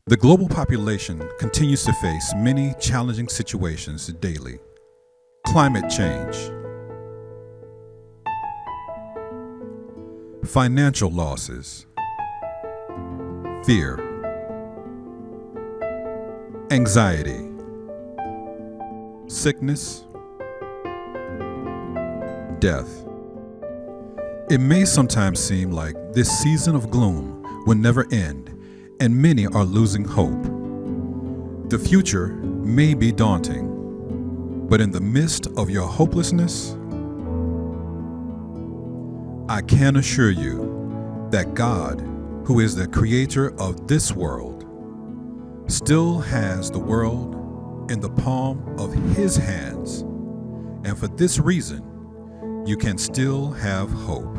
The global population continues to face many challenging situations daily. Climate change, financial losses, fear, anxiety, sickness, death. It may sometimes seem like this season of gloom will never end, and many are losing hope. The future may be daunting, but in the midst of your hopelessness, I can assure you that God, who is the creator of this world, still has the world in the palm of His hands, and for this reason, you can still have hope.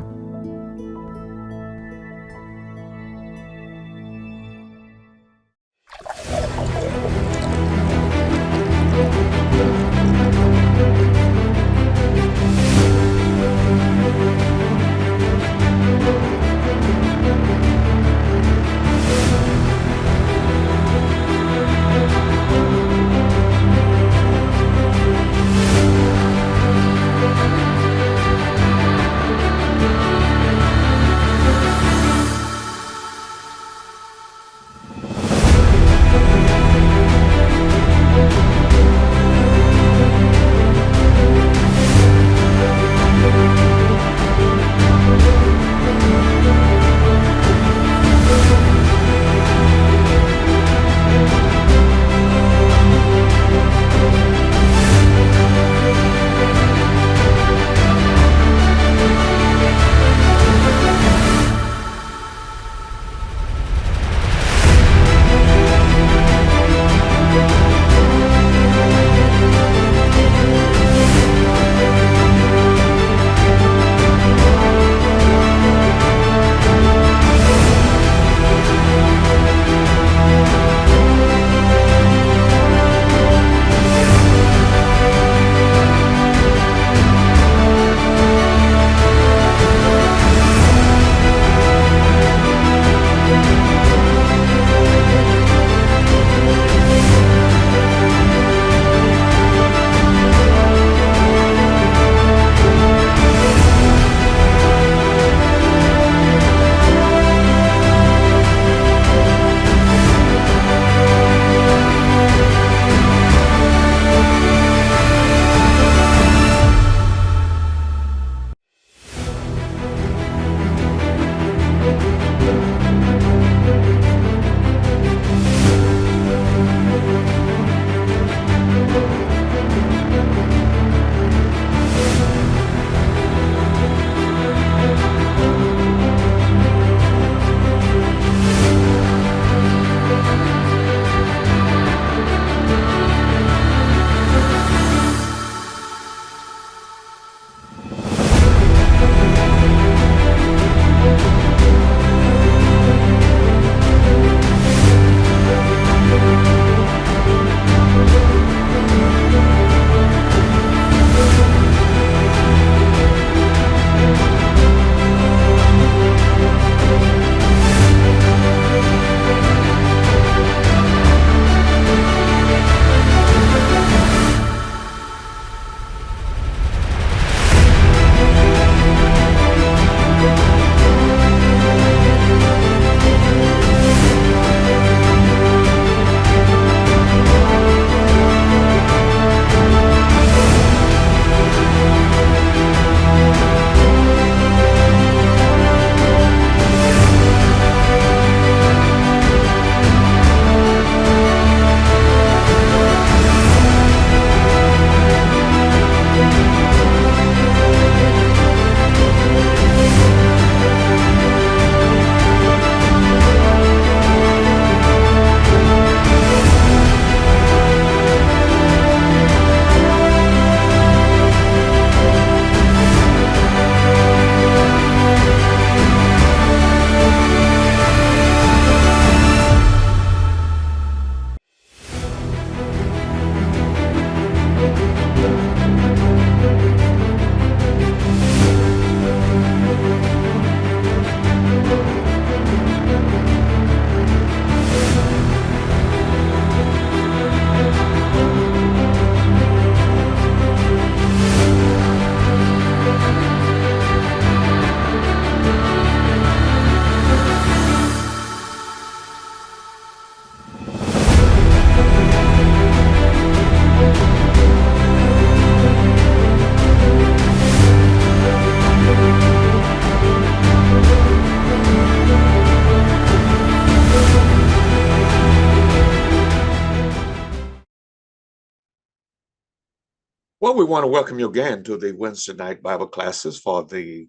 Well, we want to welcome you again to the Wednesday night Bible classes for the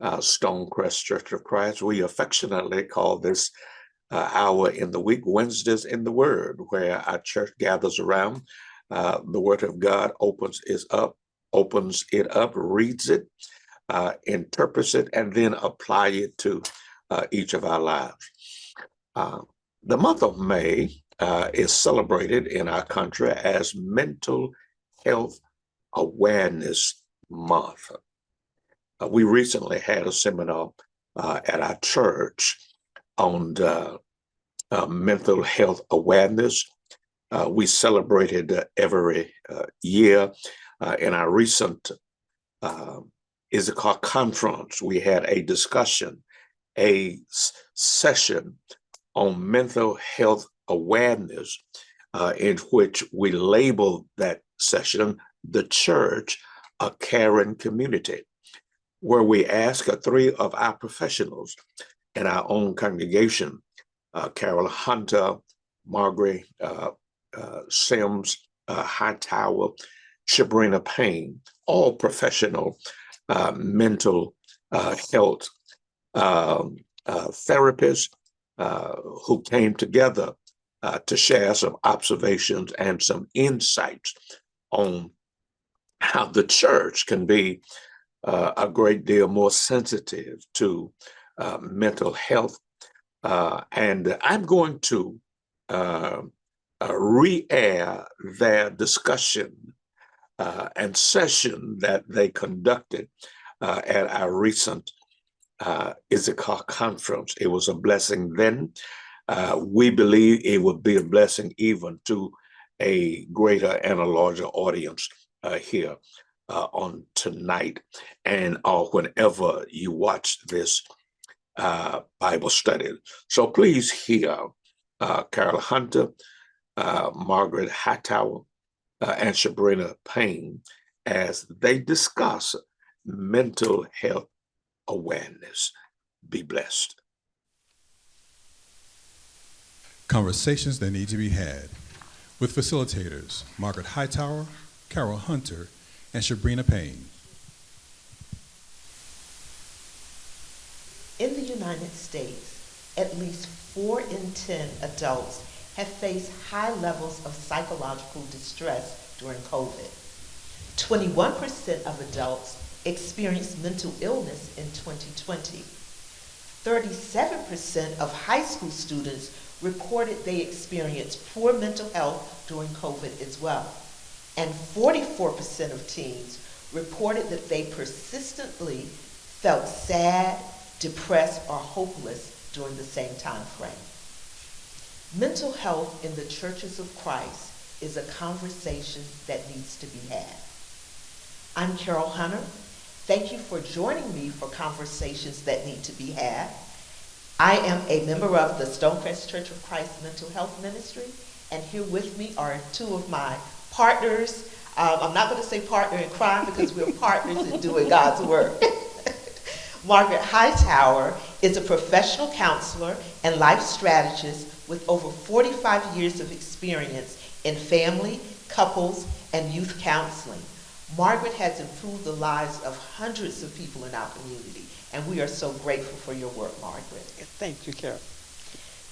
Stonecrest Church of Christ. We affectionately call this hour in the week Wednesdays in the Word, where our church gathers around the Word of God, opens it up, reads it, interprets it, and then apply it to each of our lives. The month of May is celebrated in our country as Mental Health Awareness Month. We recently had a seminar at our church on mental health awareness. We celebrated every year. In our recent Issachar conference, we had a discussion, a session on mental health awareness, in which we labeled that session the church a caring community, where we ask three of our professionals in our own congregation, Carol Hunter, Margaret Sims Hightower, Sabrina Payne, all professional mental health therapists who came together to share some observations and some insights on how the church can be a great deal more sensitive to mental health. And I'm going to re-air their discussion and session that they conducted at our recent Issachar conference. It was a blessing then. We believe it would be a blessing even to a greater and a larger audience here on tonight and whenever you watch this Bible study. So please hear Carol Hunter, Margaret Hightower, and Sabrina Payne as they discuss mental health awareness. Be blessed. Conversations that need to be had with facilitators Margaret Hightower, Carol Hunter, and Sabrina Payne. In the United States, at least 4 in 10 adults have faced high levels of psychological distress during COVID. 21% of adults experienced mental illness in 2020. 37% of high school students reported they experienced poor mental health during COVID as well. And 44% of teens reported that they persistently felt sad, depressed, or hopeless during the same time frame. Mental health in the churches of Christ is a conversation that needs to be had. I'm Carol Hunter. Thank you for joining me for Conversations That Need to Be Had. I am a member of the Stonecrest Church of Christ Mental Health Ministry, and here with me are two of my partners. I'm not going to say partner in crime because we're partners in doing God's work. Margaret Hightower is a professional counselor and life strategist with over 45 years of experience in family, couples, and youth counseling. Margaret has improved the lives of hundreds of people in our community, and we are so grateful for your work, Margaret. Thank you, Carol.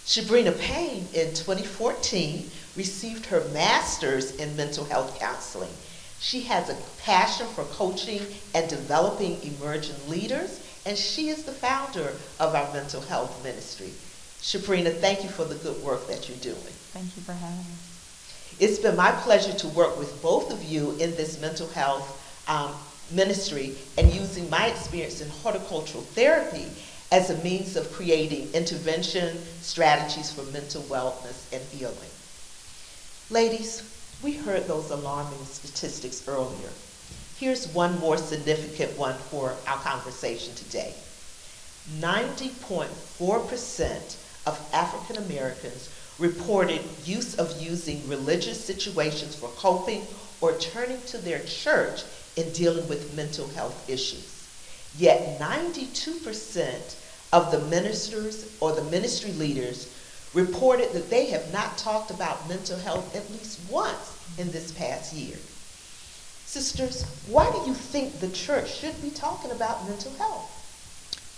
Sabrina Payne, in 2014, received her master's in mental health counseling. She has a passion for coaching and developing emerging leaders, and she is the founder of our mental health ministry. Sabrina, thank you for the good work that you're doing. Thank you for having me. It's been my pleasure to work with both of you in this mental health ministry and using my experience in horticultural therapy as a means of creating intervention strategies for mental wellness and healing. Ladies, we heard those alarming statistics earlier. Here's one more significant one for our conversation today. 90.4% of African Americans reported use of using religious situations for coping or turning to their church in dealing with mental health issues. Yet 92% of the ministers or the ministry leaders reported that they have not talked about mental health at least once in this past year. Sisters, why do you think the church should be talking about mental health?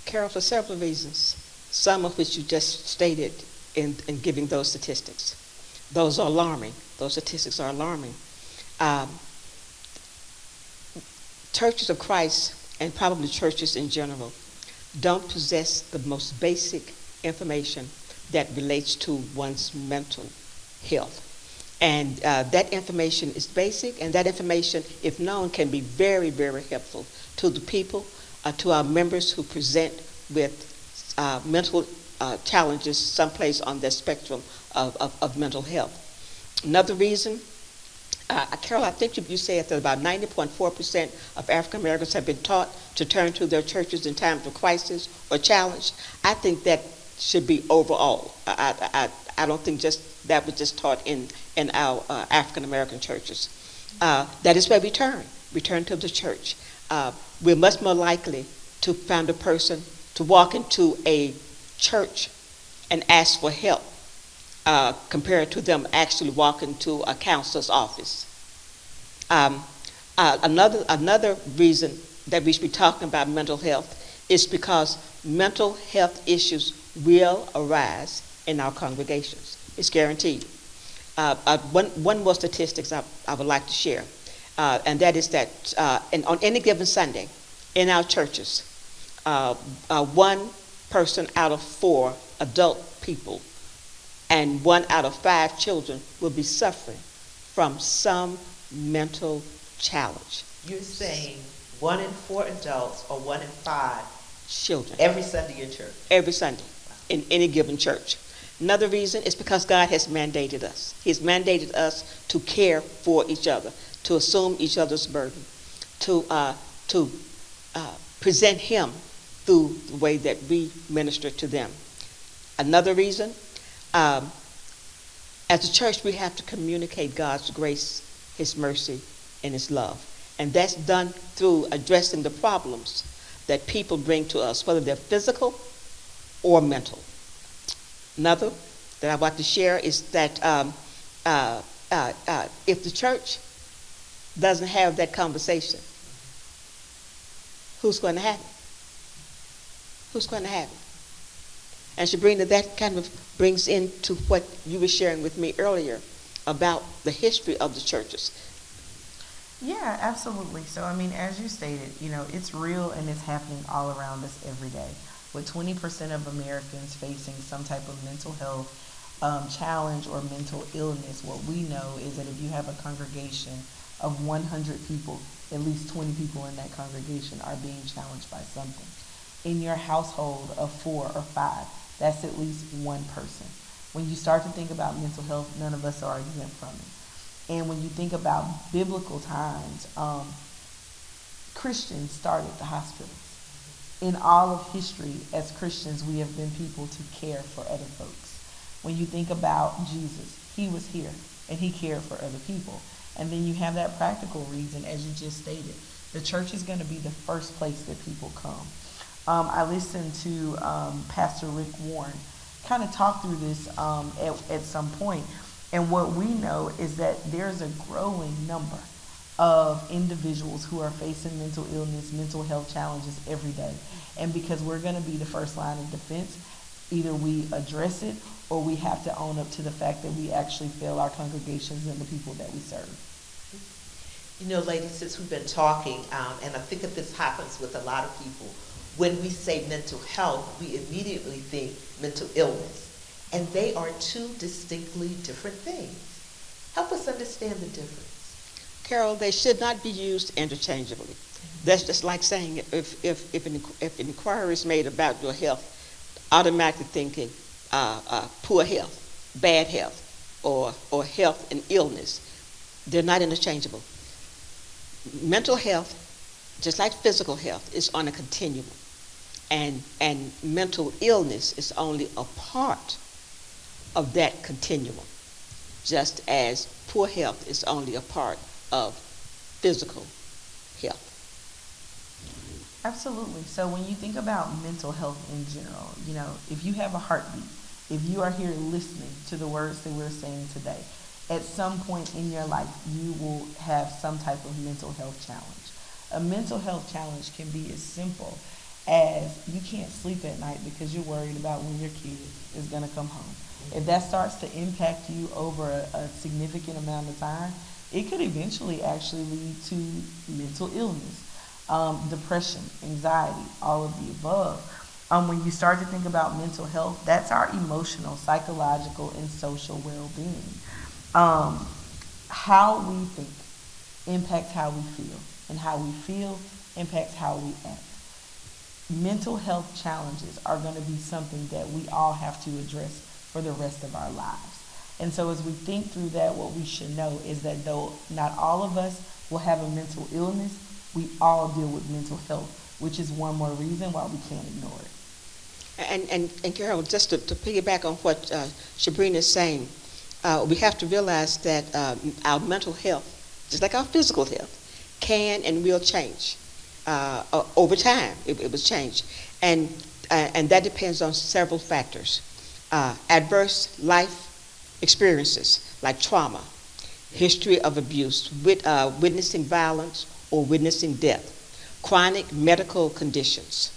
Carol, for several reasons, some of which you just stated in giving those statistics. Those are alarming. Those statistics are alarming. Um, Churches of Christ, and probably churches in general, don't possess the most basic information that relates to one's mental health. And that information is basic, and that information, if known, can be very, very helpful to the people, to our members who present with mental challenges someplace on the spectrum of mental health. Another reason, Carol, I think you said that about 90.4% of African Americans have been taught to turn to their churches in times of crisis or challenge. I think that should be overall. I don't think just that was just taught in our African American churches. That is where we turn to the church. We're much more likely to find a person to walk into a church and ask for help compared to them actually walking to a counselor's office. Another reason that we should be talking about mental health is because mental health issues will arise in our congregations. It's guaranteed. One more statistics I would like to share, and that is that on any given Sunday in our churches, 1 person out of 4 adult people and 1 out of 5 children will be suffering from some mental challenge. You're saying 1 in 4 adults or 1 in 5 Children. every Sunday in church? Every Sunday in any given church. Another reason is because God has mandated us. He's mandated us to care for each other, to assume each other's burden, to present Him through the way that we minister to them. Another reason, as a church, we have to communicate God's grace, His mercy, and His love. And that's done through addressing the problems that people bring to us, whether they're physical or mental. Another that I want to share is that if the church doesn't have that conversation, who's going to have it? Who's going to have it? And Sabrina, that kind of brings into what you were sharing with me earlier about the history of the churches. Yeah, absolutely. So, I mean, as you stated, it's real and it's happening all around us every day. With 20% of Americans facing some type of mental health challenge or mental illness, what we know is that if you have a congregation of 100 people, at least 20 people in that congregation are being challenged by something. In your household of 4 or 5, that's at least 1 person. When you start to think about mental health, none of us are exempt from it. And when you think about biblical times, Christians started the hospitals. In all of history, as Christians, we have been people to care for other folks. When you think about Jesus, He was here and He cared for other people. And then you have that practical reason, as you just stated. The church is going to be the first place that people come. I listened to Pastor Rick Warren kind of talk through this at some point. And what we know is that there's a growing number of individuals who are facing mental illness, mental health challenges every day. And because we're going to be the first line of defense, either we address it or we have to own up to the fact that we actually fail our congregations and the people that we serve. Ladies, since we've been talking, and I think that this happens with a lot of people, when we say mental health, we immediately think mental illness. And they are 2 distinctly different things. Help us understand the difference. Carol, they should not be used interchangeably. That's just like saying if an inquiry is made about your health, automatically thinking poor health, bad health, or health and illness. They're not interchangeable. Mental health, just like physical health, is on a continuum. And mental illness is only a part of that continuum, just as poor health is only a part of physical health. Absolutely. So when you think about mental health in general, if you have a heartbeat, if you are here listening to the words that we're saying today, at some point in your life, you will have some type of mental health challenge. A mental health challenge can be as simple as you can't sleep at night because you're worried about when your kid is going to come home. If that starts to impact you over a significant amount of time, it could eventually actually lead to mental illness, depression, anxiety, all of the above. When you start to think about mental health, that's our emotional, psychological, and social well-being. How we think impacts how we feel, and how we feel impacts how we act. Mental health challenges are going to be something that we all have to address for the rest of our lives. And so as we think through that, what we should know is that though not all of us will have a mental illness, we all deal with mental health, which is one more reason why we can't ignore it. And Carol, just to piggyback on what Sabrina is saying, we have to realize that our mental health, just like our physical health, can and will change over time. It will change, and that depends on several factors: adverse life experiences like trauma, history of abuse, witnessing violence or witnessing death, chronic medical conditions,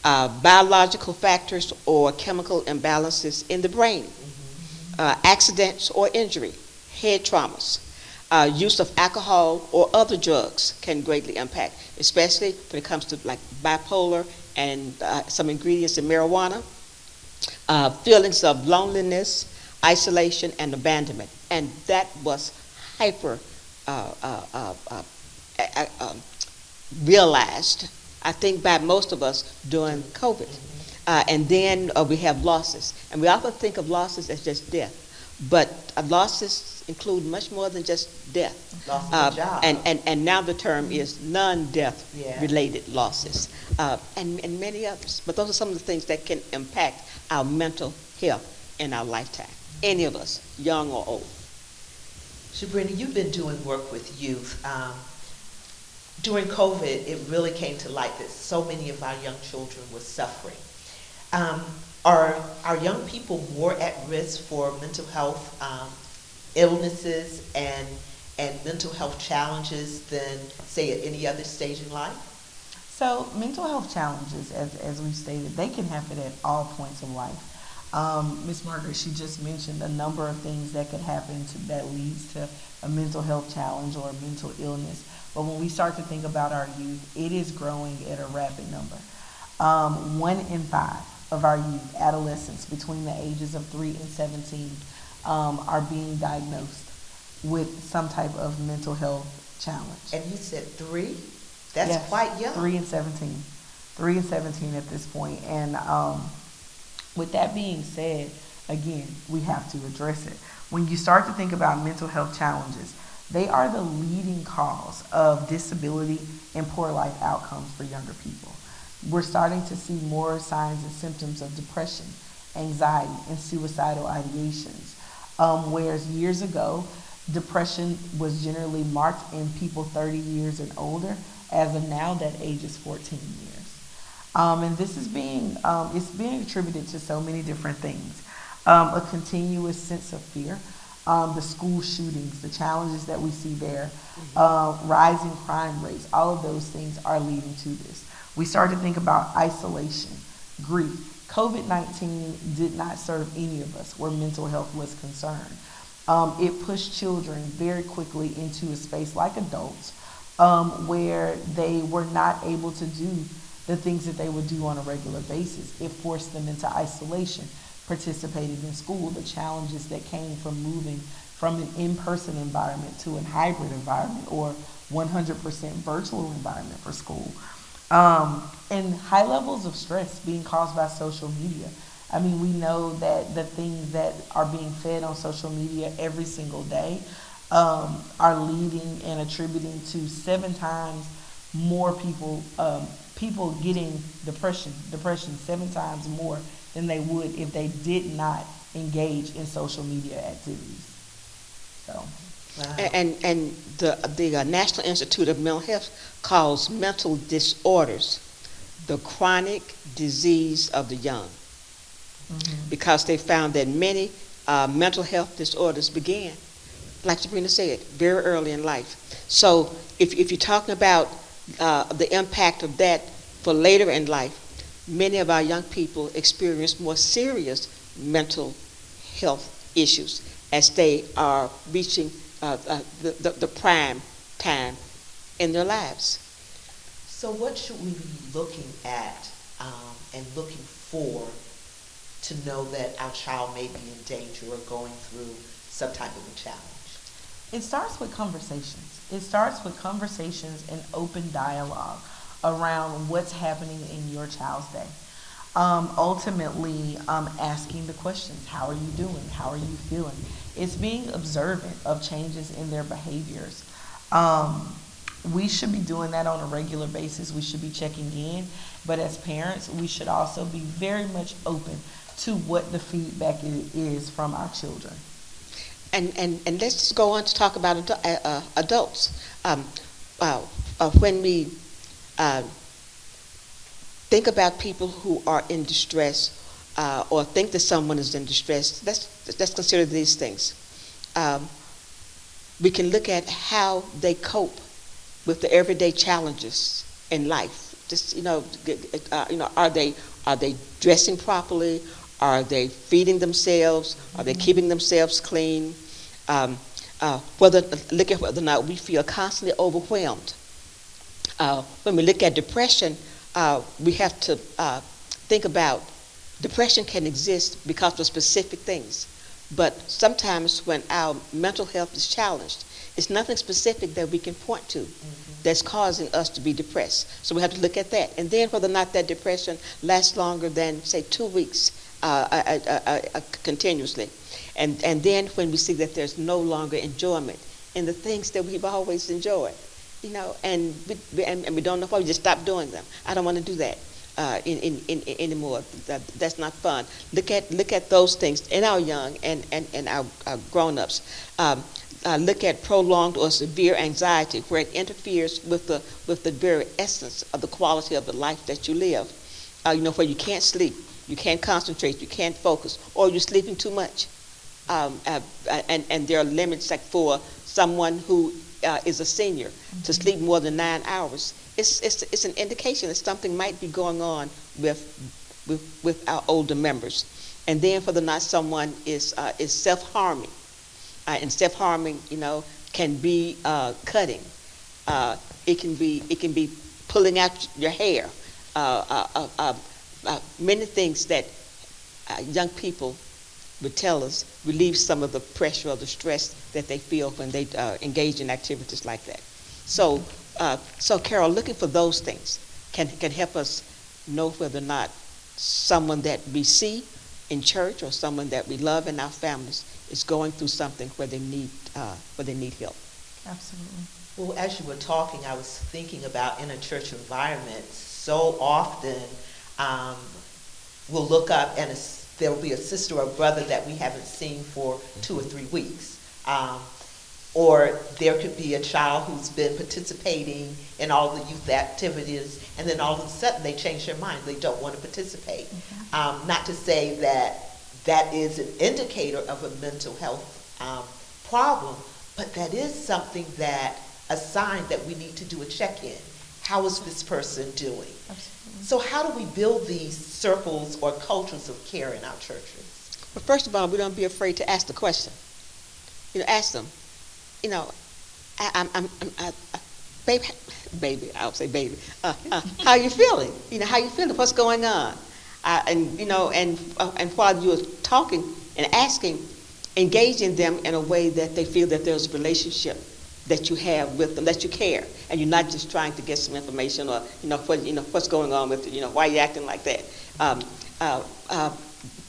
biological factors or chemical imbalances in the brain, accidents or injury, head traumas, use of alcohol or other drugs can greatly impact, especially when it comes to like bipolar and some ingredients in marijuana, feelings of loneliness, isolation, and abandonment. And that was hyper realized, I think, by most of us during COVID. And then we have losses. And we often think of losses as just death. But losses include much more than just death. Loss of a job. And now the term is non-death related losses, and many others. But those are some of the things that can impact our mental health in our lifetime. Any of us, young or old. Sabrina, you've been doing work with youth. During COVID, it really came to light that so many of our young children were suffering. Are our young people more at risk for mental health illnesses and mental health challenges than, say, at any other stage in life? So mental health challenges, as we've stated, they can happen at all points of life. Ms. Margaret, she just mentioned a number of things that could happen that leads to a mental health challenge or a mental illness. But when we start to think about our youth, it is growing at a rapid number. 1 in 5 of our youth, adolescents between the ages of 3 and 17, are being diagnosed with some type of mental health challenge. And you said 3? That's yes, quite young. 3 and 17. 3 and 17 at this point. And with that being said, again, we have to address it. When you start to think about mental health challenges, they are the leading cause of disability and poor life outcomes for younger people. We're starting to see more signs and symptoms of depression, anxiety, and suicidal ideations. Whereas years ago, depression was generally marked in people 30 years and older. As of now, that age is 14 years. And this is being attributed to so many different things. A continuous sense of fear, the school shootings, the challenges that we see there, rising crime rates, all of those things are leading to this. We start to think about isolation, grief. COVID-19 did not serve any of us where mental health was concerned. It pushed children very quickly into a space like adults where they were not able to do the things that they would do on a regular basis. It forced them into isolation, participated in school, the challenges that came from moving from an in-person environment to a hybrid environment or 100% virtual environment for school. And high levels of stress being caused by social media. I mean, we know that the things that are being fed on social media every single day are leading and attributing to 7 times more people getting depression 7 times more than they would if they did not engage in social media activities. So. Wow. And the National Institute of Mental Health calls mental disorders the chronic disease of the young, because they found that many mental health disorders began like Sabrina said, very early in life. So if you're talking about the impact of that for later in life, many of our young people experience more serious mental health issues as they are reaching the prime time in their lives. So what should we be looking at and looking for to know that our child may be in danger or going through some type of a challenge? It starts with conversations. It starts with conversations and open dialogue around what's happening in your child's day. Ultimately, asking the questions: how are you doing? How are you feeling? It's being observant of changes in their behaviors. We should be doing that on a regular basis. We should be checking in. But as parents, we should also be very much open to what the feedback is from our children. And let's just go on to talk about adults. When we think about people who are in distress or think that someone is in distress, let's consider these things. We can look at how they cope with the everyday challenges in life. Just are they dressing properly? Are they feeding themselves? Are they keeping themselves clean? Look at whether or not we feel constantly overwhelmed. When we look at depression, we have to think about depression can exist because of specific things. But sometimes when our mental health is challenged, it's nothing specific that we can point to that's causing us to be depressed. So we have to look at that. And then whether or not that depression lasts longer than, say, 2 weeks continuously. And then when we see that there's no longer enjoyment in the things that we've always enjoyed, and we don't know why, we just stop doing them. I don't want to do that anymore. That's not fun. Look at those things in our young and our grown-ups. Look at prolonged or severe anxiety, where it interferes with the very essence of the quality of the life that you live. Where you can't sleep, you can't concentrate, you can't focus, or you're sleeping too much. And there are limits, like for someone who is a senior, to sleep more than 9 hours. It's an indication that something might be going on with our older members. And then whether or not someone is self-harming. And self-harming, can be cutting. It can be pulling out your hair. Many things that young people would tell us relieve some of the pressure or the stress that they feel when they engage in activities like that. So Carol, looking for those things can help us know whether or not someone that we see in church or someone that we love in our families is going through something where they need help. Absolutely. Well, as you were talking, I was thinking about in a church environment, so often we'll look up and there will be a sister or brother that we haven't seen for 2 or 3 weeks. Or there could be a child who's been participating in all the youth activities, and then all of a sudden they change their mind. They don't want to participate. Not to say that is an indicator of a mental health problem, but that is something a sign that we need to do a check-in. How is this person doing? Absolutely. So how do we build these circles or cultures of care in our churches? But first of all, we don't be afraid to ask the question. Ask them. Baby, I'll say baby. How you feeling? How you feeling? What's going on? And while you're talking and asking, engaging them in a way that they feel that there's a relationship that you have with them, that you care, and you're not just trying to get some information or what's going on with why you acting like that.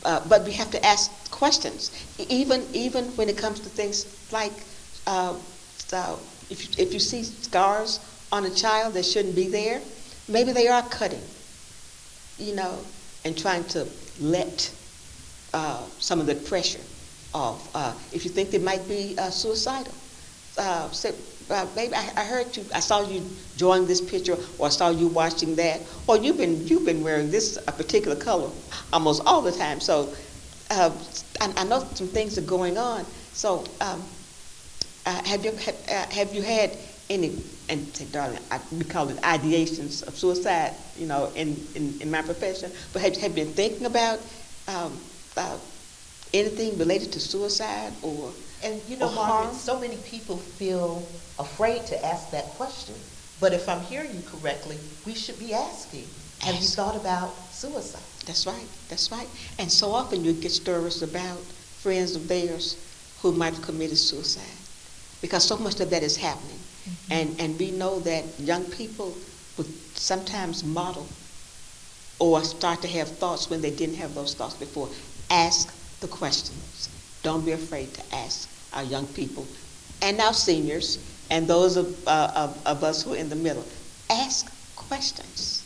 But we have to ask questions, even when it comes to things like if you see scars on a child that shouldn't be there, maybe they are cutting, and trying to let some of the pressure off. If you think they might be suicidal, say, baby, I heard you. I saw you drawing this picture, or I saw you watching that, or you've been wearing this a particular color almost all the time. So I know some things are going on. So have you had any, and say, darling, we call it ideations of suicide, in my profession, but have you been thinking about um, uh, anything related to suicide or And or Margaret, harm? so many people feel afraid to ask that question. But if I'm hearing you correctly, we should be asking, have you Ask. thought about suicide? That's right, that's right. And so often you get stories about friends of theirs who might have committed suicide because so much of that is happening. And we know that young people would sometimes model or start to have thoughts when they didn't have those thoughts before. Ask the questions. Don't be afraid to ask our young people and our seniors and those of us who are in the middle. Ask questions.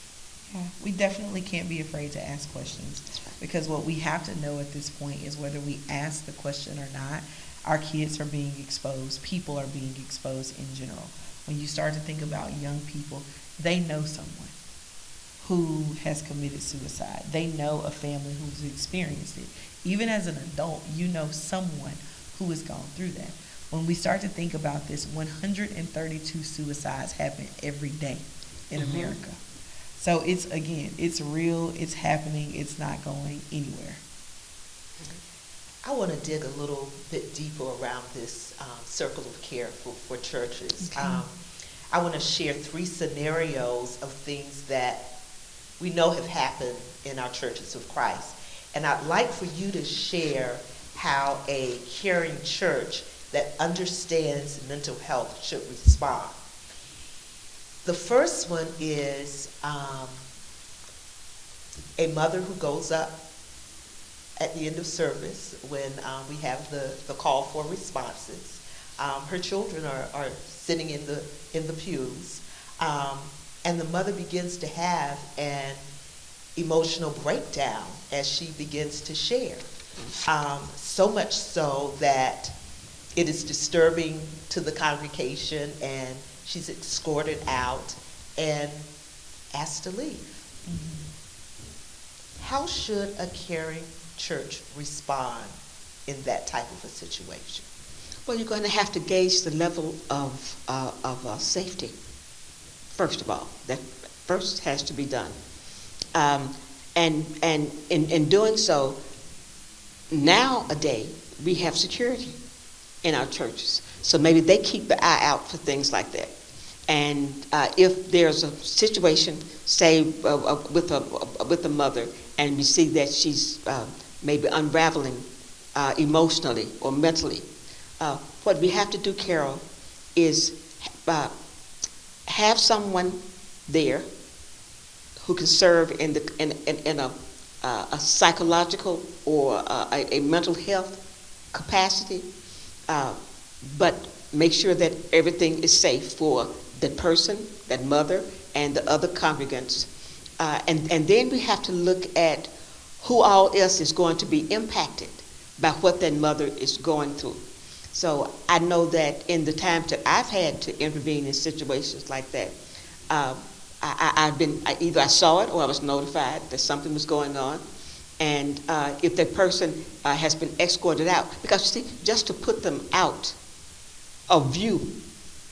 Yeah, we definitely can't be afraid to ask questions, because what we have to know at this point is whether we ask the question or not, our kids are being exposed, people are being exposed in general. When you start to think about young people, they know someone who has committed suicide. They know a family who's experienced it. Even as an adult, you know someone who has gone through that. When we start to think about this, 132 suicides happen every day in America. So it's real, it's happening, it's not going anywhere. I want to dig a little bit deeper around this circle of care for churches. Okay. I want to share 3 scenarios of things that we know have happened in our churches of Christ. And I'd like for you to share how a caring church that understands mental health should respond. The first one is a mother who goes up at the end of service when we have the call for responses. Her children are sitting in the pews, and the mother begins to have an emotional breakdown as she begins to share. So much so that it is disturbing to the congregation, and she's escorted out and asked to leave. How should a caring church respond in that type of a situation? Well, you're going to have to gauge the level of safety, first of all. That first has to be done. And in doing so, nowadays, we have security in our churches. So maybe they keep the eye out for things like that. And if there's a situation, say, with a mother, and we see that she's maybe unraveling emotionally or mentally, what we have to do, Carol, is have someone there who can serve in a psychological or a mental health capacity, but make sure that everything is safe for that person, that mother, and the other congregants. And then we have to look at who all else is going to be impacted by what that mother is going through. So I know that in the times that I've had to intervene in situations like that, either I saw it or I was notified that something was going on. And if that person has been escorted out, because you see, just to put them out of view,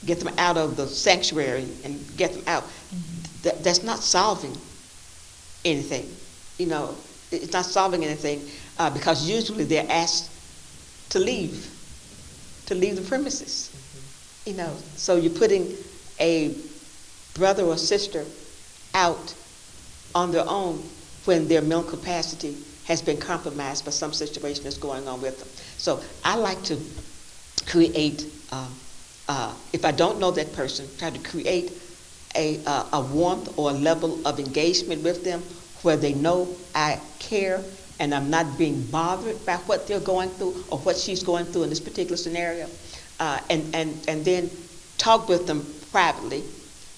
get them out of the sanctuary and get them out, that's not solving anything. It's not solving anything because usually they're asked to leave the premises. So you're putting a brother or sister out on their own when their mental capacity has been compromised by some situation that's going on with them. So I like to create, if I don't know that person, try to create a warmth or a level of engagement with them where they know I care and I'm not being bothered by what they're going through or what she's going through in this particular scenario, and then talk with them privately,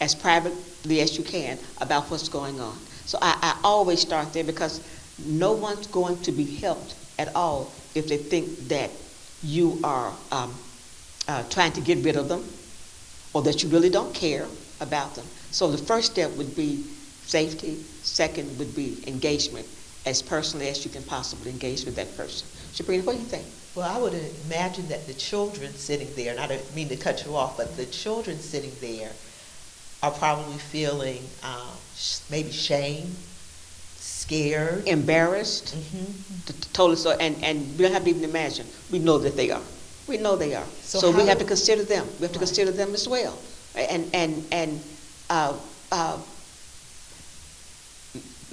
as privately as you can, about what's going on. So I always start there, because no one's going to be helped at all if they think that you are trying to get rid of them or that you really don't care about them. So the first step would be safety, second would be engagement, as personally as you can possibly engage with that person. Sabrina, what do you think? Well, I would imagine that the children sitting there, and I don't mean to cut you off, but the children sitting there are probably feeling maybe shame, scared, Embarrassed, totally so, and we don't have to even imagine. We know that they are. We know they are. So we have to consider them. We have to consider them as well. And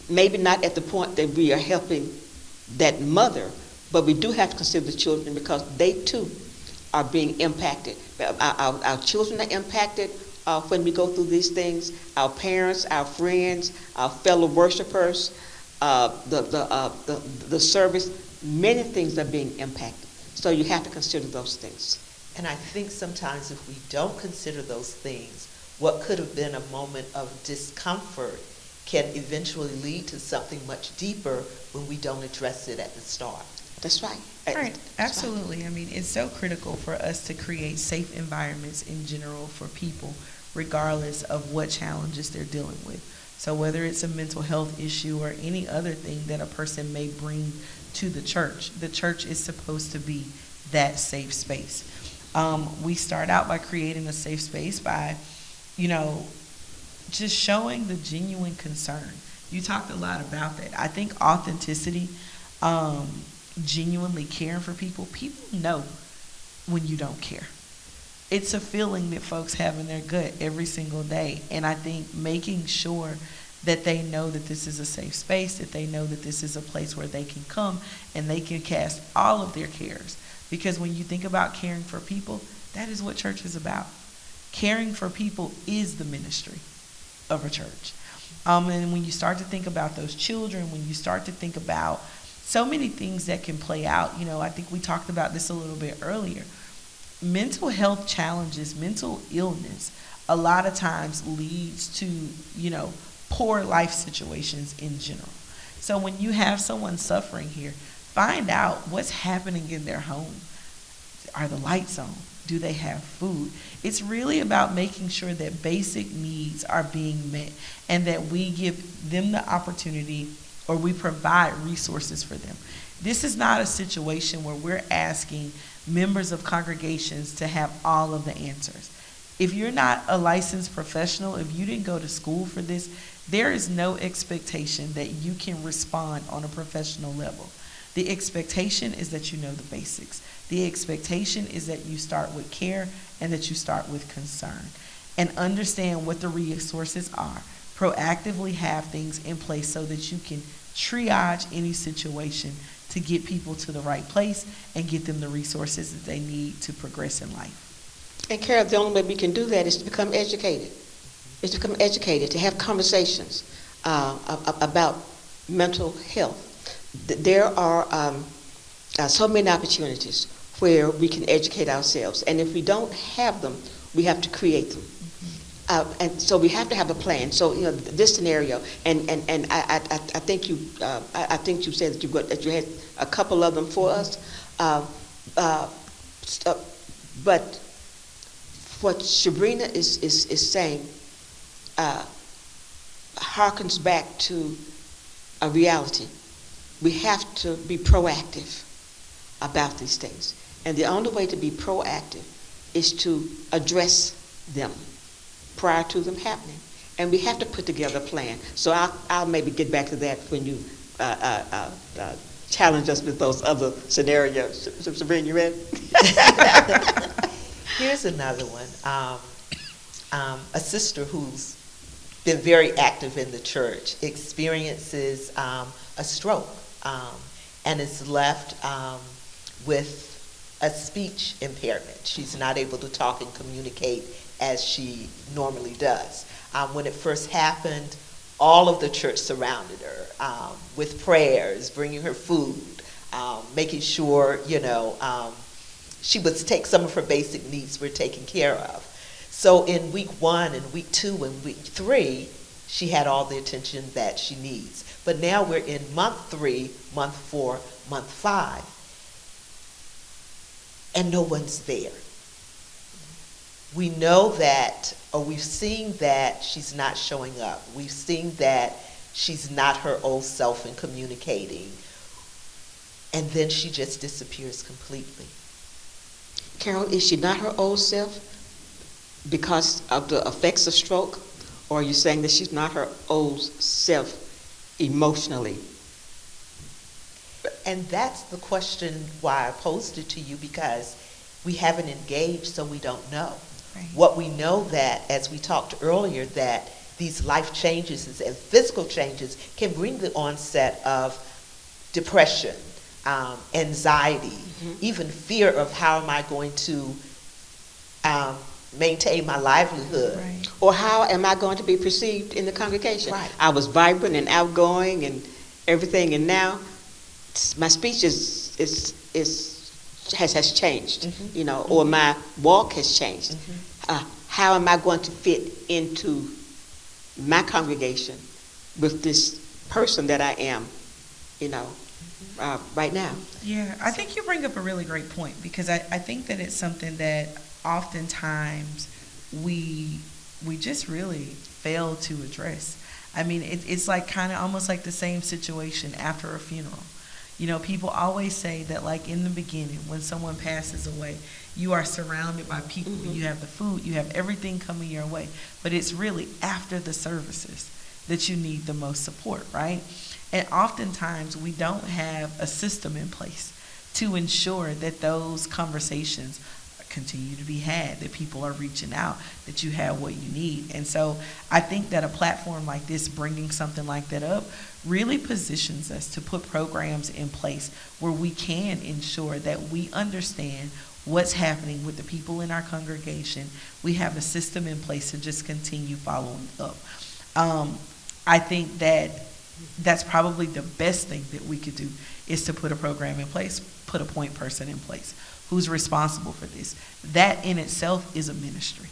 maybe not at the point that we are helping that mother, but we do have to consider the children because they too are being impacted. Our children are impacted when we go through these things. Our parents, our friends, our fellow worshipers, the service, many things are being impacted. So you have to consider those things. And I think sometimes if we don't consider those things, what could have been a moment of discomfort can eventually lead to something much deeper when we don't address it at the start. That's right. Right, That's absolutely. right. I mean, it's so critical for us to create safe environments in general for people, regardless of what challenges they're dealing with. So whether it's a mental health issue or any other thing that a person may bring to the church is supposed to be that safe space. We start out by creating a safe space by, just showing the genuine concern. You talked a lot about that. I think authenticity, genuinely caring for people know when you don't care. It's a feeling that folks have in their gut every single day. And I think making sure that they know that this is a safe space, that they know that this is a place where they can come and they can cast all of their cares. Because when you think about caring for people, that is what church is about. Caring for people is the ministry of a church. And when you start to think about those children, when you start to think about so many things that can play out, I think we talked about this a little bit earlier. Mental health challenges, mental illness, a lot of times leads to, poor life situations in general. So when you have someone suffering here, find out what's happening in their home. Are the lights on? Do they have food? It's really about making sure that basic needs are being met and that we give them the opportunity or we provide resources for them. This is not a situation where we're asking members of congregations to have all of the answers. If you're not a licensed professional, if you didn't go to school for this, there is no expectation that you can respond on a professional level. The expectation is that you know the basics. The expectation is that you start with care and that you start with concern and understand what the resources are. Proactively have things in place so that you can triage any situation to get people to the right place and get them the resources that they need to progress in life. And Carol, the only way we can do that is to become educated. To have conversations about mental health. There are so many opportunities where we can educate ourselves, and if we don't have them, we have to create them. And so we have to have a plan. So this scenario, and I think you said that you had a couple of them for us, but what Sabrina is saying harkens back to a reality. We have to be proactive about these things. And the only way to be proactive is to address them prior to them happening. And we have to put together a plan. So I'll maybe get back to that when you challenge us with those other scenarios. Sabrina, you ready? Here's another one. A sister who's been very active in the church experiences a stroke and is left with a speech impairment. She's not able to talk and communicate as she normally does. When it first happened, all of the church surrounded her with prayers, bringing her food, making sure, she would take some of her basic needs were taken care of. So in week 1 and week 2 and week 3, she had all the attention that she needs. But now we're in month 3, month 4, month 5, and no one's there. We know that, or we've seen that she's not showing up. We've seen that she's not her old self in communicating, and then she just disappears completely. Carol, is she not her old self because of the effects of stroke? Or are you saying that she's not her old self emotionally? And that's the question why I posed it to you, because we haven't engaged, so we don't know. Right. What we know that, as we talked earlier, that these life changes and physical changes can bring the onset of depression, anxiety, even fear of how am I going to maintain my livelihood. Right. Or how am I going to be perceived in the congregation? Right. I was vibrant and outgoing and everything, and now my speech has changed, you know, or my walk has changed. How am I going to fit into my congregation with this person that I am, you know, right now? Yeah, I think you bring up a really great point, because I think that it's something that oftentimes we just really fail to address. I mean, it's like kind of almost like the same situation after a funeral. You know, people always say that, like, in the beginning, when someone passes away, you are surrounded by people. You have the food, you have everything coming your way. But it's really after the services that you need the most support, right? And oftentimes we don't have a system in place to ensure that those conversations continue to be had, that people are reaching out, that you have what you need. And so I think that a platform like this, bringing something like that up, really positions us to put programs in place where we can ensure that we understand what's happening with the people in our congregation. We have a system in place to just continue following up. I think that that's probably the best thing that we could do, is to put a program in place, put a point person in place who's responsible for this. That in itself is a ministry.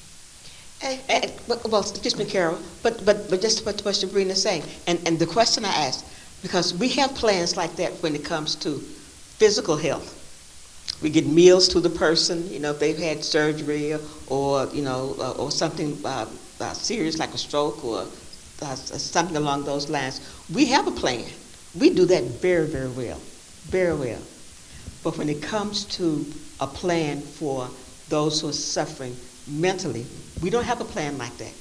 Well, excuse me, Carol, but just what Sabrina's saying, and the question I asked, because we have plans like that when it comes to physical health. We get meals to the person, you know, if they've had surgery or you know, or something serious like a stroke or something along those lines. We have a plan. We do that very, very well, very well. But when it comes to a plan for those who are suffering mentally, we don't have a plan like that.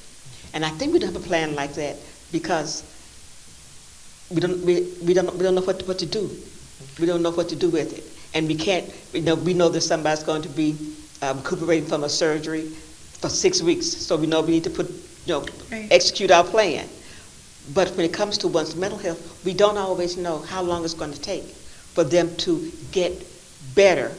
And I think we don't have a plan like that because we don't know what to do. We don't know what to do with it. And we can't, we know that somebody's going to be recuperating from a surgery for 6 weeks. So we know we need to execute our plan. But when it comes to one's mental health, we don't always know how long it's going to take for them to get better,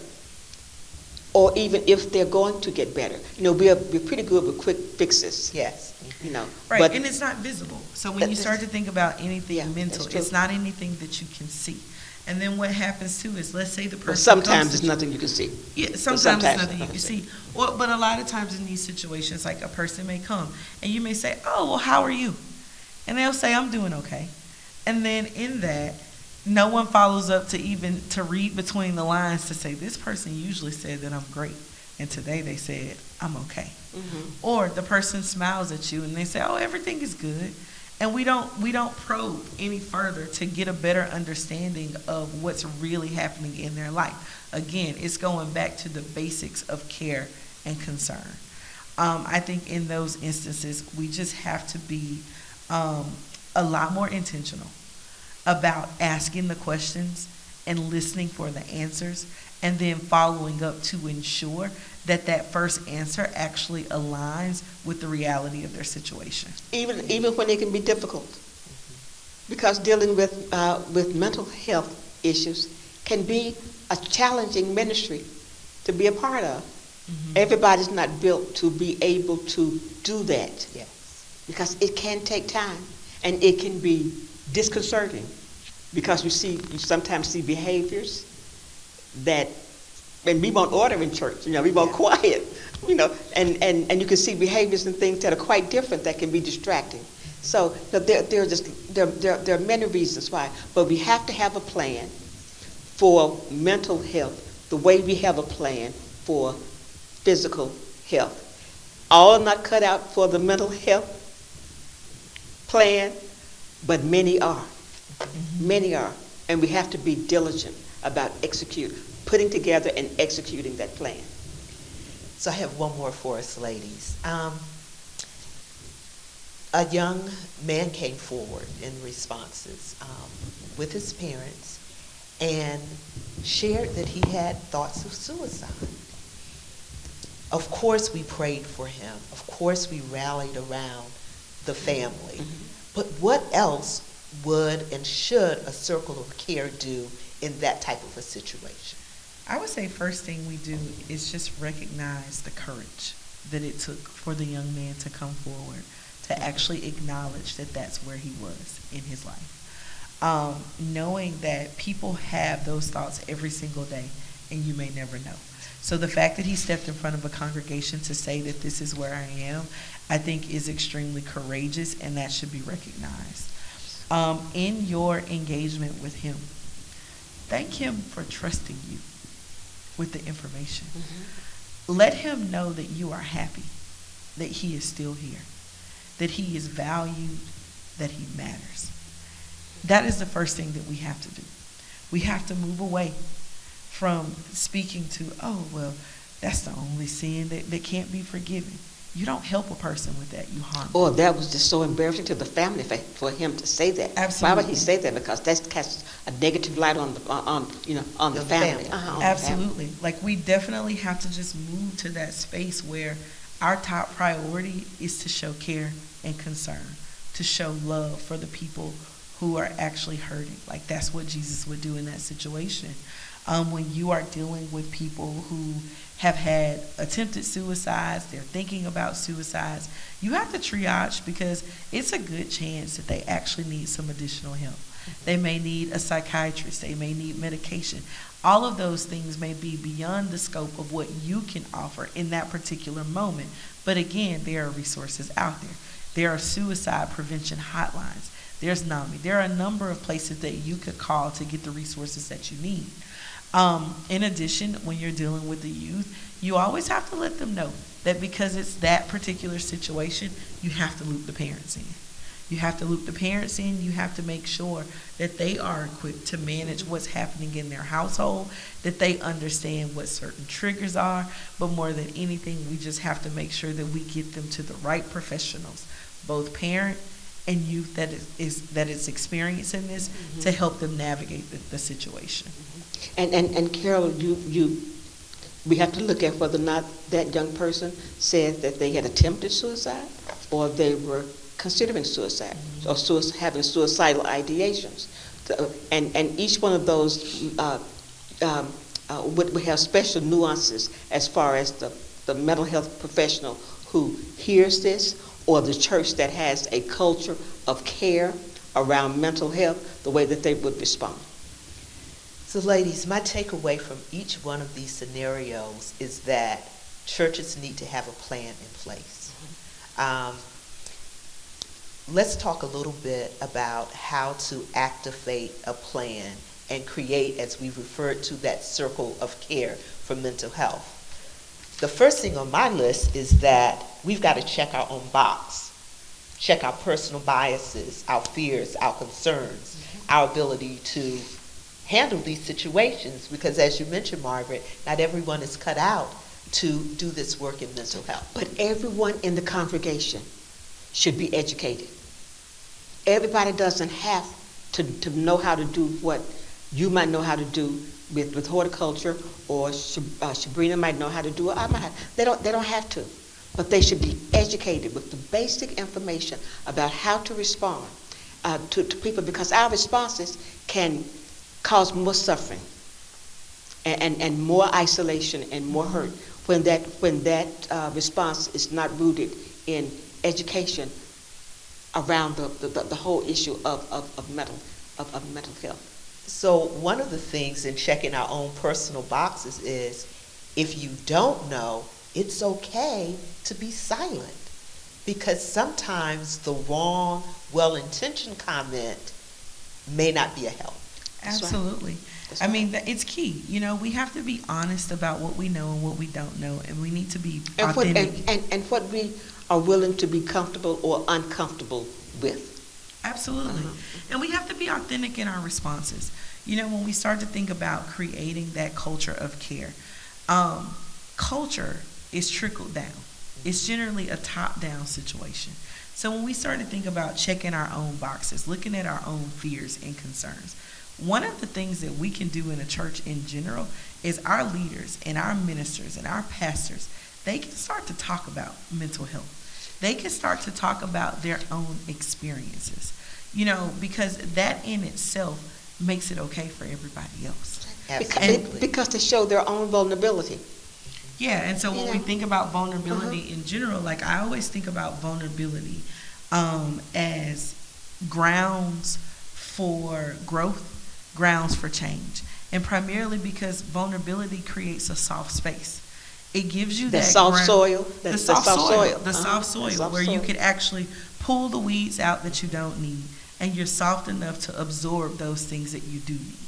or even if they're going to get better. You know, we're pretty good with quick fixes. Yes. You know, Right, but and it's not visible. So when you start to think about anything mental, that's true. it's not anything that you can see. And then what happens too is, let's say the person well, sometimes comes it's to you- nothing you can see. Yeah, sometimes it's nothing you can see. Well, but a lot of times in these situations, like a person may come and you may say, "Oh, well, how are you?" And they'll say, "I'm doing okay." And then in that, no one follows up to read between the lines to say, this person usually said that I'm great, and today they said I'm okay. Or the person smiles at you and they say, "Oh, everything is good." And we don't probe any further to get a better understanding of what's really happening in their life. Again, it's going back to the basics of care and concern. I think in those instances, we just have to be a lot more intentional about asking the questions and listening for the answers, and then following up to ensure that that first answer actually aligns with the reality of their situation. Even when it can be difficult, because dealing with mental health issues can be a challenging ministry to be a part of. Everybody's not built to be able to do that. Yes. Because it can take time, and it can be disconcerting, because you sometimes see behaviors that, and we want order in church, you know, we want quiet, you know, and you can see behaviors and things that are quite different that can be distracting. So there are many reasons why, but we have to have a plan for mental health the way we have a plan for physical health. All not cut out for the mental health plan, but many are. Many are. And we have to be diligent about putting together and executing that plan. So I have one more for us, ladies. A young man came forward in responses with his parents and shared that he had thoughts of suicide. Of course we prayed for him. Of course we rallied around the family. But what else would and should a circle of care do in that type of a situation? I would say first thing we do is just recognize the courage that it took for the young man to come forward, to actually acknowledge that that's where he was in his life. Knowing that people have those thoughts every single day and you may never know. So the fact that he stepped in front of a congregation to say that this is where I am, I think is extremely courageous, and that should be recognized. In your engagement with him, thank him for trusting you with the information. Let him know that you are happy, that he is still here, that he is valued, that he matters. That is the first thing that we have to do. We have to move away from speaking to, oh, well, that's the only sin that can't be forgiven. You don't help a person with that. You harm them. Or that was just so embarrassing to the family for him to say that. Absolutely. Why would he say that? Because that casts a negative light on the family. On Absolutely. The family. Like, we definitely have to just move to that space where our top priority is to show care and concern, to show love for the people who are actually hurting. Like, that's what Jesus would do in that situation. When you are dealing with people who have had attempted suicides, they're thinking about suicides, you have to triage, because it's a good chance that they actually need some additional help. They may need a psychiatrist, they may need medication. All of those things may be beyond the scope of what you can offer in that particular moment. But again, there are resources out there. There are suicide prevention hotlines. There's NAMI. There are a number of places that you could call to get the resources that you need. In addition, when you're dealing with the youth, you always have to let them know that because it's that particular situation, you have to loop the parents in. You have to loop the parents in. You have to make sure that they are equipped to manage what's happening in their household, that they understand what certain triggers are. But more than anything, we just have to make sure that we get them to the right professionals, both parent and youth that is experiencing this, to help them navigate the situation. And Carol, we have to look at whether or not that young person said that they had attempted suicide or they were considering suicide or having suicidal ideations. And each one of those would have special nuances as far as the mental health professional who hears this, or the church that has a culture of care around mental health, the way that they would respond. So ladies, my takeaway from each one of these scenarios is that churches need to have a plan in place. Let's talk a little bit about how to activate a plan and create, as we referred to, that circle of care for mental health. The first thing on my list is that we've got to check our own box, check our personal biases, our fears, our concerns, our ability to handle these situations, because as you mentioned, Margaret, not everyone is cut out to do this work in mental health. But everyone in the congregation should be educated. Everybody doesn't have to know how to do what you might know how to do with horticulture, or Sabrina might know how to do it. They don't have to, but they should be educated with the basic information about how to respond to people, because our responses can cause more suffering and more isolation and more hurt when that response is not rooted in education around the whole issue of mental health. So one of the things in checking our own personal boxes is, if you don't know, it's okay to be silent, because sometimes the wrong, well-intentioned comment may not be a help. Absolutely. I mean, it's key. We have to be honest about what we know and what we don't know, and we need to be authentic. And what we are willing to be comfortable or uncomfortable with. Absolutely. And we have to be authentic in our responses. You know, when we start to think about creating that culture of care, culture is trickled down. It's generally a top-down situation. So when we start to think about checking our own boxes, looking at our own fears and concerns, one of the things that we can do in a church in general is our leaders and our ministers and our pastors, they can start to talk about mental health. They can start to talk about their own experiences, you know, because that in itself makes it okay for everybody else. Absolutely. Because they show their own vulnerability. Yeah, and so when Yeah. we think about vulnerability in general, like I always think about vulnerability as grounds for growth, grounds for change, and primarily because vulnerability creates a soft space. It gives you The that soft ground- soil. the soft soil, the Uh-huh. soft soil, The soft where you soil. could actually pull the weeds out that you don't need, and you're soft enough to absorb those things that you do need.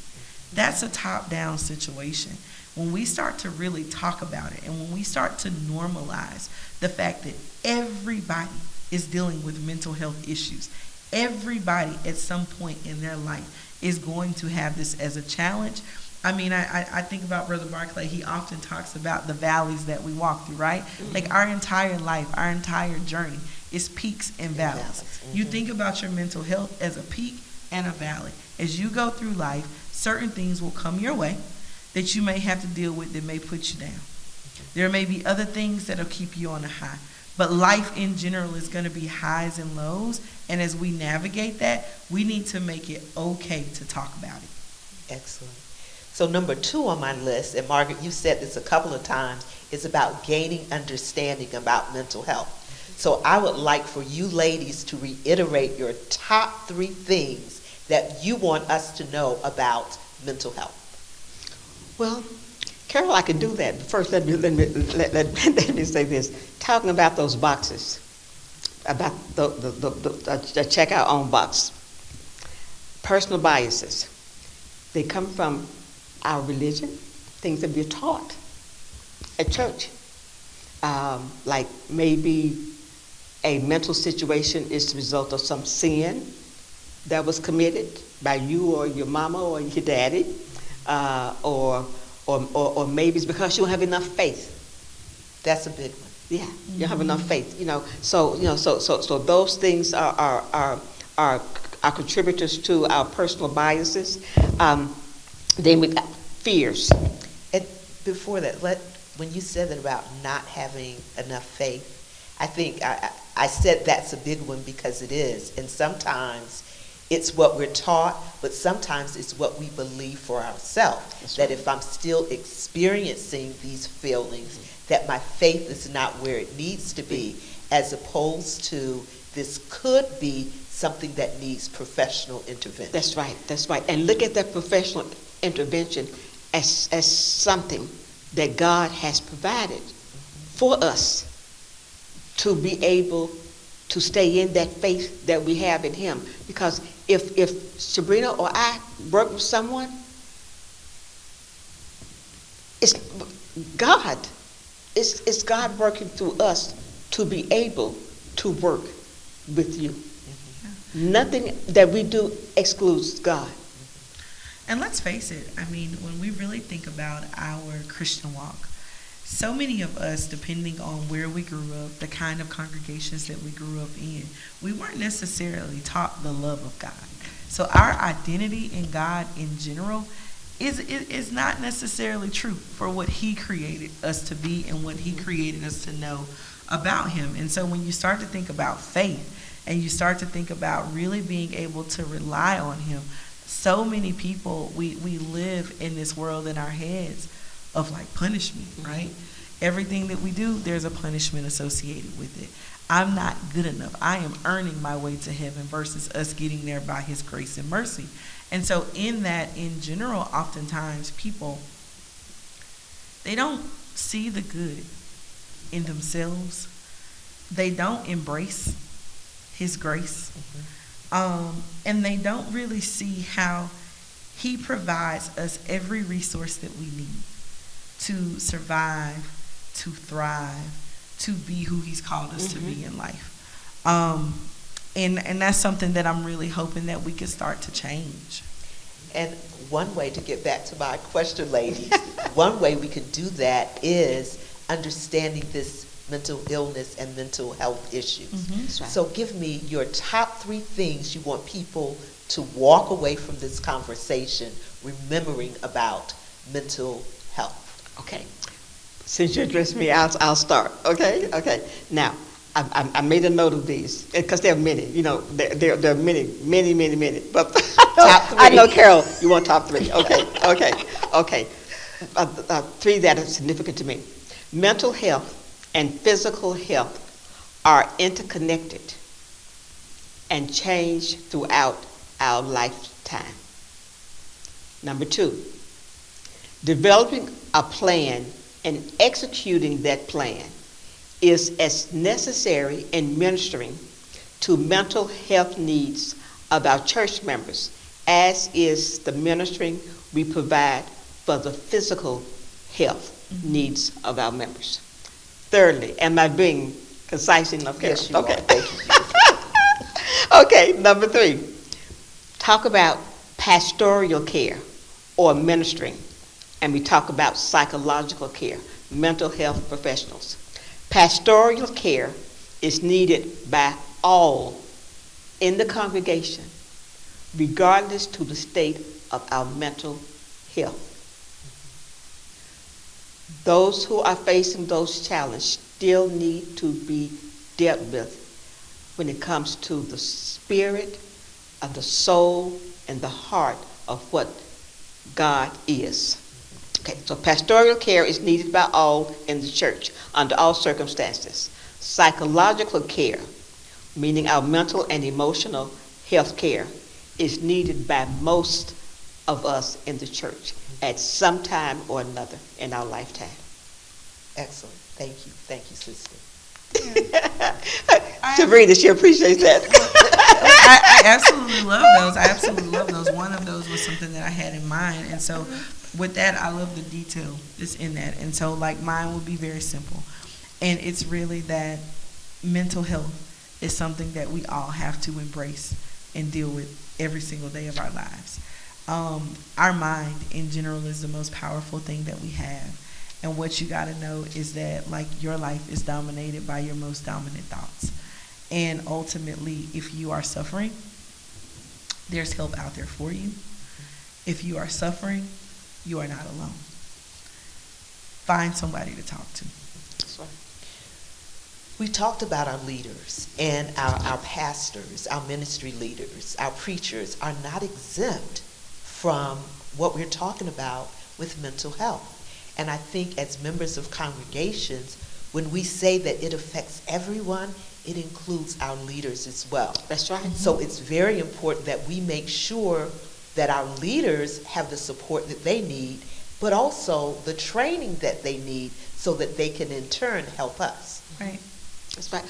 That's a top-down situation. When we start to really talk about it, and when we start to normalize the fact that everybody is dealing with mental health issues, everybody at some point in their life is going to have this as a challenge. I mean, I think about Brother Barclay. He often talks about the valleys that we walk through, right? Like our entire life, our entire journey is peaks and valleys. You think about your mental health as a peak and a valley. As you go through life, certain things will come your way that you may have to deal with that may put you down. There may be other things that'll keep you on a high. But life in general is going to be highs and lows. And as we navigate that, we need to make it okay to talk about it. Excellent. So number 2 on my list, and Margaret, you said this a couple of times, is about gaining understanding about mental health. So I would like for you ladies to reiterate your top 3 things that you want us to know about mental health. Well, Carol, I can do that. But first, let me say this. Talking about those boxes, about the check our own box. Personal biases. They come from our religion, things that we're taught at church. Like maybe a mental situation is the result of some sin that was committed by you or your mama or your daddy, or maybe it's because you don't have enough faith. That's a big one. Yeah, you don't have enough faith. So those things are contributors to our personal biases. Then we got fears. And before that, when you said that about not having enough faith, I think I said that's a big one because it is. And sometimes it's what we're taught, but sometimes it's what we believe for ourselves. That's that right. if I'm still experiencing these feelings, that my faith is not where it needs to be, as opposed to this could be something that needs professional intervention. That's right. And look at that professional intervention as something that God has provided for us to be able to stay in that faith that we have in Him. Because if Sabrina or I work with someone, it's God. It's God working through us to be able to work with you. Nothing that we do excludes God. And let's face it, I mean, when we really think about our Christian walk, so many of us, depending on where we grew up, the kind of congregations that we grew up in, we weren't necessarily taught the love of God. So our identity in God in general is not necessarily true for what He created us to be and what He created us to know about Him. And so when you start to think about faith and you start to think about really being able to rely on Him, so many people, we live in this world in our heads of like punishment, right? Everything that we do, there's a punishment associated with it. I'm not good enough. I am earning my way to heaven versus us getting there by His grace and mercy. And so in that, in general, oftentimes people, they don't see the good in themselves. They don't embrace His grace. And they don't really see how He provides us every resource that we need to survive, to thrive, to be who He's called us to be in life. And that's something that I'm really hoping that we can start to change. And one way to get back to my question, ladies, one way we can do that is understanding this mental illness and mental health issues. That's right. So give me your top 3 things you want people to walk away from this conversation remembering about mental health. Okay. Since you addressed me, I'll start. Okay. Now, I made a note of these because there are many. You know, there are many. But Top 3. I know, Carol, you want top 3. Okay. 3 that are significant to me. Mental health and physical health are interconnected and change throughout our lifetime. Number 2, developing a plan and executing that plan is as necessary in ministering to mental health needs of our church members as is the ministering we provide for the physical health needs of our members. Thirdly, am I being concise enough, Carol? Yes, you Okay. are. Thank you. Okay, number 3, talk about pastoral care or ministering, and we talk about psychological care, mental health professionals. Pastoral care is needed by all in the congregation, regardless to the state of our mental health. Those who are facing those challenges still need to be dealt with when it comes to the spirit of the soul and the heart of what God is. Okay, so pastoral care is needed by all in the church under all circumstances. Psychological care, meaning our mental and emotional health care, is needed by most of us in the church at some time or another in our lifetime. Excellent. Thank you, sister. Sabrina, she appreciates that. I absolutely love those. One of those was something that I had in mind. And so with that, I love the detail that's in that. And so like mine would be very simple. And it's really that mental health is something that we all have to embrace and deal with every single day of our lives. Our mind in general is the most powerful thing that we have. And what you got to know is that like your life is dominated by your most dominant thoughts. And ultimately, if you are suffering, there's help out there for you. If you are suffering, you are not alone. Find somebody to talk to. We talked about our leaders and our pastors, our ministry leaders, our preachers are not exempt from what we're talking about with mental health. And I think as members of congregations, when we say that it affects everyone, it includes our leaders as well. That's right. So it's very important that we make sure that our leaders have the support that they need, but also the training that they need so that they can in turn help us. Right. That's right.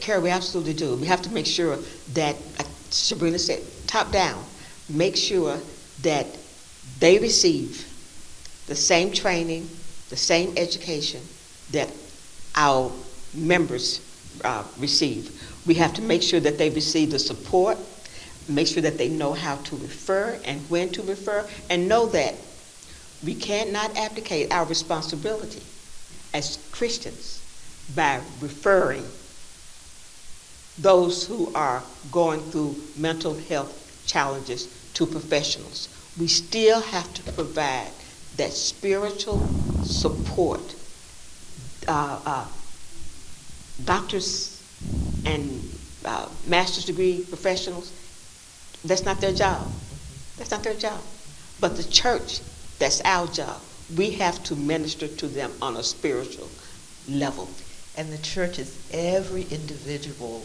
Carol, we absolutely do. We have to make sure that, like Sabrina said, top down, make sure that they receive the same training, the same education that our members receive. We have to make sure that they receive the support, make sure that they know how to refer and when to refer, and know that we cannot abdicate our responsibility as Christians by referring those who are going through mental health challenges to professionals. We still have to provide that spiritual support. Doctors and master's degree professionals, that's not their job. That's not their job. But the church, that's our job. We have to minister to them on a spiritual level. And the church is every individual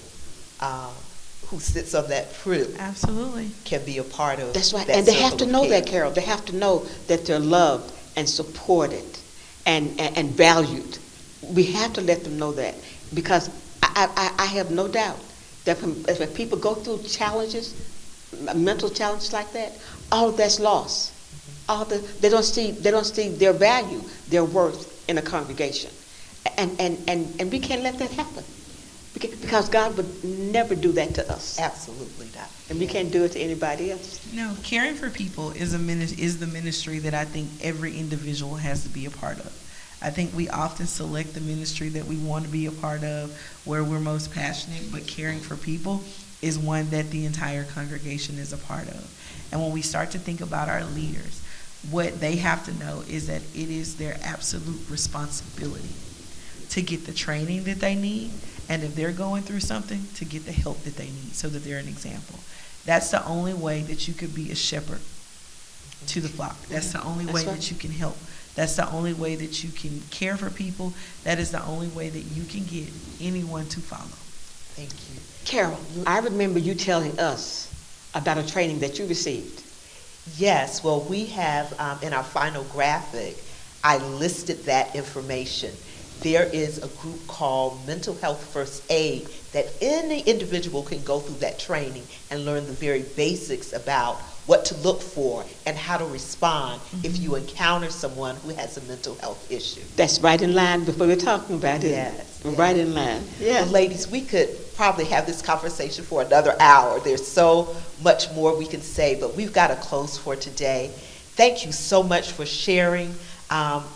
who sits on that pew. Absolutely. Can be a part of. That's right. That And they have to circle of know care. that, Carol. They have to know that they're loved and supported and valued. We have to let them know that, because I have no doubt that when people go through challenges, mental challenges like that, all of that's lost. They don't see their value, their worth in a congregation. And we can't let that happen. Because God would never do that to us. Absolutely not. And we can't do it to anybody else. No, caring for people is is the ministry that I think every individual has to be a part of. I think we often select the ministry that we want to be a part of, where we're most passionate, but caring for people is one that the entire congregation is a part of. And when we start to think about our leaders, what they have to know is that it is their absolute responsibility to get the training that they need, and if they're going through something, to get the help that they need so that they're an example. That's the only way that you could be a shepherd to the flock. That's the only way that you can help. That's the only way that you can care for people. That is the only way that you can get anyone to follow. Thank you. Carol, I remember you telling us about a training that you received. Yes, well, we have in our final graphic, I listed that information. There is a group called Mental Health First Aid that any individual can go through that training and learn the very basics about what to look for and how to respond if you encounter someone who has a mental health issue. That's right in line with what we're talking about, isn't Yes, it? yes. Right in line. Yeah. Well, ladies, we could probably have this conversation for another hour. There's so much more we can say, but we've got to close for today. Thank you so much for sharing.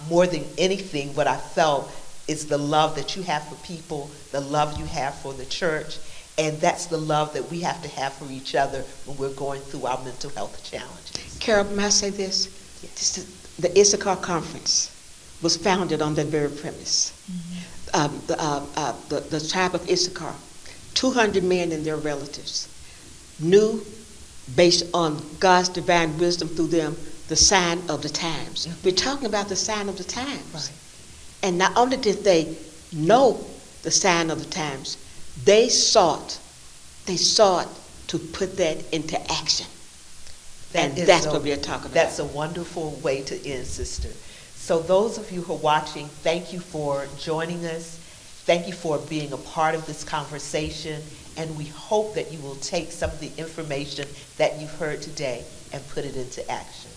More than anything, what I felt is the love that you have for people, the love you have for the church, and that's the love that we have to have for each other when we're going through our mental health challenges. Carol, may I say this? The Issachar Conference was founded on that very premise. The tribe of Issachar, 200 men and their relatives, knew, based on God's divine wisdom through them, the sign of the times. We're talking about the sign of the times. Right. And not only did they know the sign of the times, they sought to put that into action. And that's what we're talking about. That's a wonderful way to end, sister. So those of you who are watching, thank you for joining us. Thank you for being a part of this conversation. And we hope that you will take some of the information that you've heard today and put it into action.